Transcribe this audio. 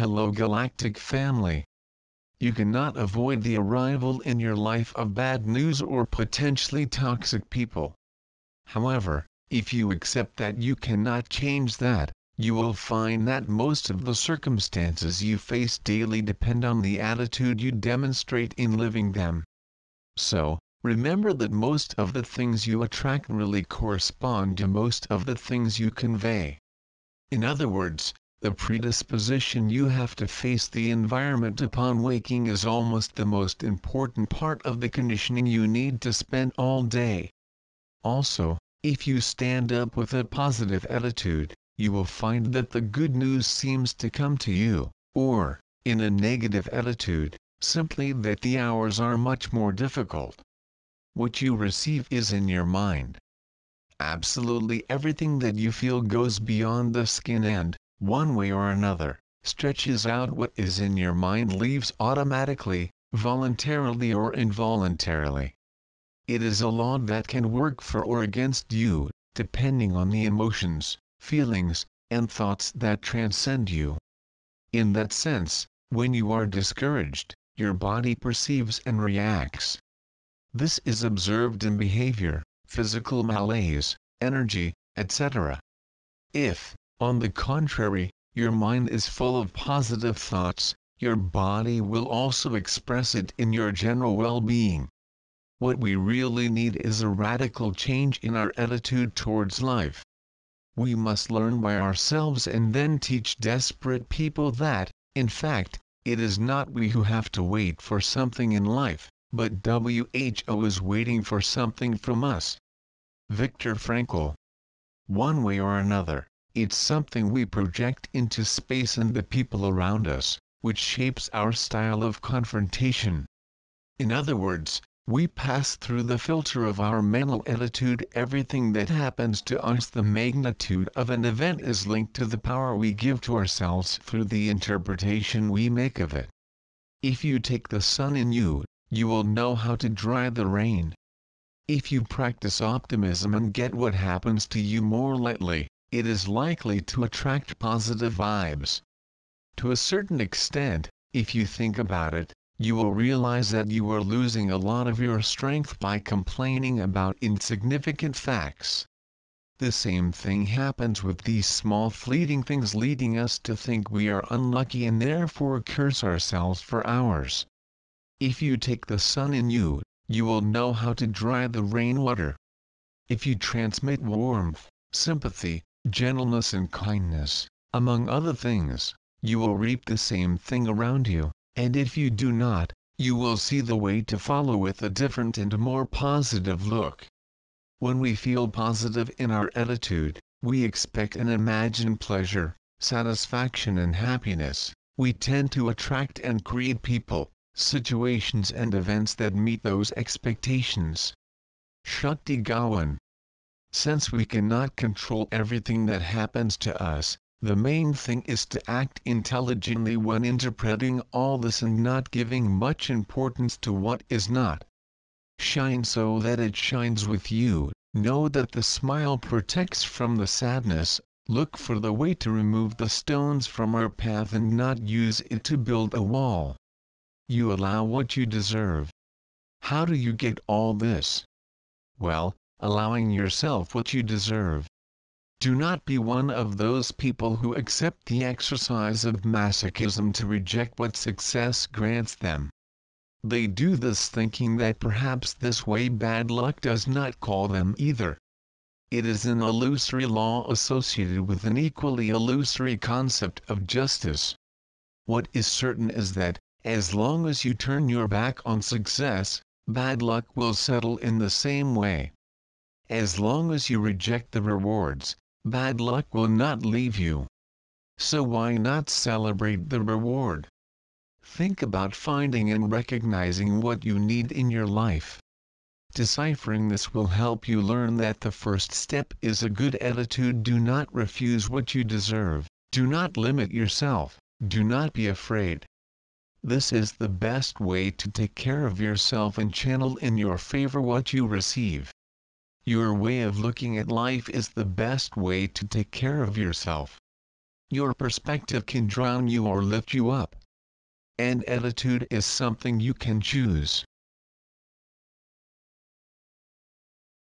Hello Galactic family. You cannot avoid the arrival in your life of bad news or potentially toxic people. However, if you accept that you cannot change that, you will find that most of the circumstances you face daily depend on the attitude you demonstrate in living them. So, remember that most of the things you attract really correspond to most of the things you convey. In other words, the predisposition you have to face the environment upon waking is almost the most important part of the conditioning you need to spend all day. Also, if you stand up with a positive attitude, you will find that the good news seems to come to you, or, in a negative attitude, simply that the hours are much more difficult. What you receive is in your mind. Absolutely everything that you feel goes beyond the skin and, one way or another, stretches out what is in your mind leaves automatically, voluntarily or involuntarily. It is a law that can work for or against you, depending on the emotions, feelings, and thoughts that transcend you. In that sense, when you are discouraged, your body perceives and reacts. This is observed in behavior, physical malaise, energy, etc. If, on the contrary, your mind is full of positive thoughts, your body will also express it in your general well-being. What we really need is a radical change in our attitude towards life. We must learn by ourselves and then teach desperate people that, in fact, it is not we who have to wait for something in life, but WHO is waiting for something from us. Viktor Frankl. One way or another, it's something we project into space and the people around us, which shapes our style of confrontation. In other words, we pass through the filter of our mental attitude. Everything that happens to us, the magnitude of an event, is linked to the power we give to ourselves through the interpretation we make of it. If you take the sun in you, you will know how to dry the rain. If you practice optimism and get what happens to you more lightly, it is likely to attract positive vibes. To a certain extent, if you think about it, you will realize that you are losing a lot of your strength by complaining about insignificant facts. The same thing happens with these small fleeting things, leading us to think we are unlucky and therefore curse ourselves for hours. If you take the sun in you, you will know how to dry the rainwater. If you transmit warmth, sympathy, gentleness and kindness, among other things, you will reap the same thing around you, and if you do not, you will see the way to follow with a different and more positive look. When we feel positive in our attitude, we expect and imagine pleasure, satisfaction and happiness. We tend to attract and create people, situations and events that meet those expectations. Shakti Gawain. Since we cannot control everything that happens to us, the main thing is to act intelligently when interpreting all this and not giving much importance to what is not. Shine so that it shines with you. Know that the smile protects from the sadness. Look for the way to remove the stones from our path and not use it to build a wall. You allow what you deserve. How do you get all this? Well, allowing yourself what you deserve. Do not be one of those people who accept the exercise of masochism to reject what success grants them. They do this thinking that perhaps this way bad luck does not call them either. It is an illusory law associated with an equally illusory concept of justice. What is certain is that, as long as you turn your back on success, bad luck will settle in the same way. As long as you reject the rewards, bad luck will not leave you. So why not celebrate the reward? Think about finding and recognizing what you need in your life. Deciphering this will help you learn that the first step is a good attitude. Do not refuse what you deserve. Do not limit yourself. Do not be afraid. This is the best way to take care of yourself and channel in your favor what you receive. Your way of looking at life is the best way to take care of yourself. Your perspective can drown you or lift you up. And attitude is something you can choose.